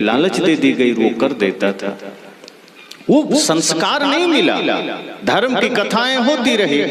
लालच दे दी गई वो कर देता था। वो संस्कार नहीं मिला। धर्म की कथाएं होती रही,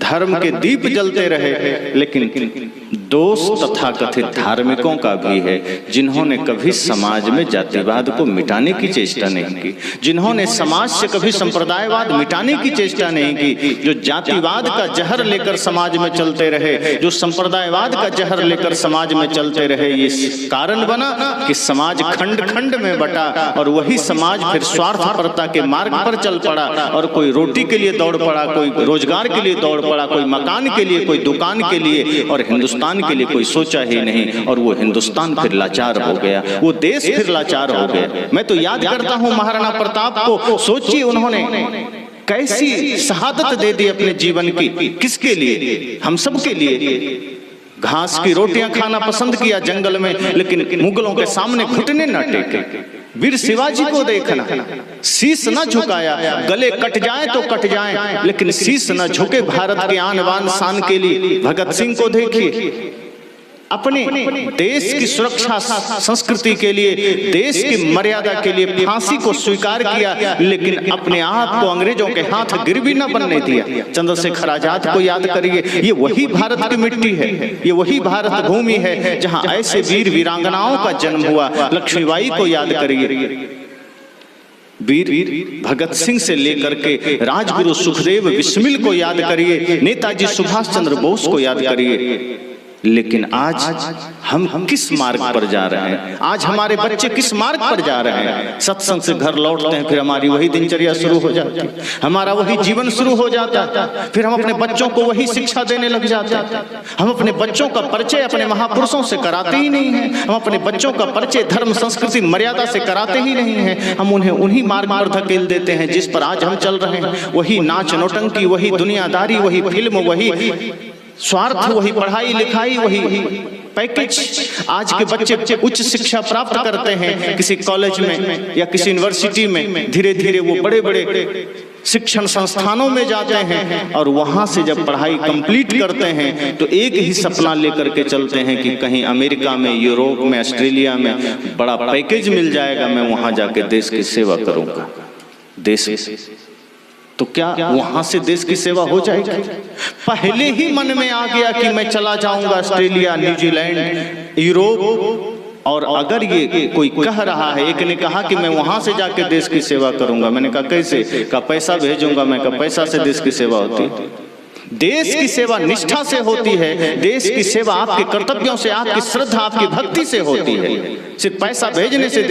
धर्म के दीप जलते रहे, लेकिन दोष तथाकथित धार्मिकों का भी है जिन्होंने कभी समाज में जातिवाद को मिटाने की चेष्टा नहीं की, जिन्होंने समाज से कभी संप्रदायवाद मिटाने की चेष्टा नहीं की, जो जातिवाद का जहर लेकर समाज में चलते रहे, जो संप्रदायवाद का जहर लेकर समाज में चलते रहे। ये कारण बना कि समाज खंड खंड में बटा और वही समाज फिर स्वार्थपरता के मार्ग पर चल पड़ा और कोई रोटी के लिए दौड़ पड़ा, कोई रोजगार के लिए दौड़ पड़ा, कोई मकान के लिए, कोई दुकान के लिए, और हिंदुस्तान के लिए कोई सोचा ही नहीं। और वो हिंदुस्तान फिर लाचार हो गया, वो देश फिर लाचार हो गया। मैं तो याद करता हूं महाराणा प्रताप को। सोचिए उन्होंने कैसी शहादत दे दी अपने जीवन की, किसके लिए? हम सब के लिए। घास की रोटियां खाना पसंद किया जंगल में, लेकिन मुगलों के सामने घुटने न टेके। वीर शिवाजी को देखना, शीश न झुकाया, गले कट जाए तो कट जाए, लेकिन शीश न झुके भारत के आन बान शान के लिए। भगत सिंह को देखिए, अपने देश की सुरक्षा संस्कृति के लिए, देश की मर्यादा के लिए फांसी को स्वीकार किया, लेकिन अपने आप को अंग्रेजों के हाथ गिरवी न बनने दिया। चंद्रशेखर आजाद को याद करिए, ये वही भारत की मिट्टी है, ये वही भारत भूमि है जहां ऐसे वीर वीरांगनाओं का जन्म हुआ। लक्ष्मीबाई को याद करिए, वीर भगत सिंह से लेकर के राजगुरु सुखदेव बिस्मिल को याद करिए, नेताजी सुभाष चंद्र बोस को याद करिए। लेकिन आज हम किस मार्ग पर जा रहे हैं? आज हमारे बच्चे किस मार्ग पर जा रहे हैं? सत्संग से घर लौटते हैं, फिर हमारी वही दिनचर्या शुरू हो जाती है, हमारा वही जीवन शुरू हो जाता है, फिर हम अपने बच्चों को वही शिक्षा देने लग जाते हैं। हम अपने बच्चों का परिचय अपने महापुरुषों से कराते ही नहीं हैं, हम अपने बच्चों का परिचय धर्म संस्कृति मर्यादा से कराते ही नहीं हैं। हम उन्हें उन्हीं मार्ग पर धकेल देते हैं जिस पर आज हम चल रहे हैं। वही नाच नौटंकी, वही दुनियादारी, वही फिल्म, वही स्वार्थ, वही पढ़ाई लिखाई, वही पैकेज। आज के बच्चे उच्च शिक्षा प्राप्त करते हैं किसी कॉलेज में या किसी यूनिवर्सिटी में, धीरे धीरे वो बड़े बड़े शिक्षण संस्थानों में जाते हैं और वहां से जब पढ़ाई कंप्लीट करते हैं तो एक ही सपना लेकर के चलते हैं कि कहीं अमेरिका में, यूरोप में, ऑस्ट्रेलिया में बड़ा पैकेज मिल जाएगा, मैं वहां जाके देश की सेवा करूंगा। देश तो क्या वहां से देश की सेवा हो जाएगी? पहले ही मन में आ गया कि मैं चला जाऊंगा ऑस्ट्रेलिया, न्यूजीलैंड, यूरोप। और अगर ये कोई कह रहा है, एक ने कहा कि मैं वहां से जाके देश की सेवा करूंगा, मैंने कहा कैसे? कहा पैसा भेजूंगा। मैं कहा पैसा से देश की सेवा होती है? देश की सेवा निष्ठा से होती है, देश की सेवा आपके कर्तव्यों से, आपकी श्रद्धा, आपकी भक्ति से होती है। सिर्फ पैसा भेजने से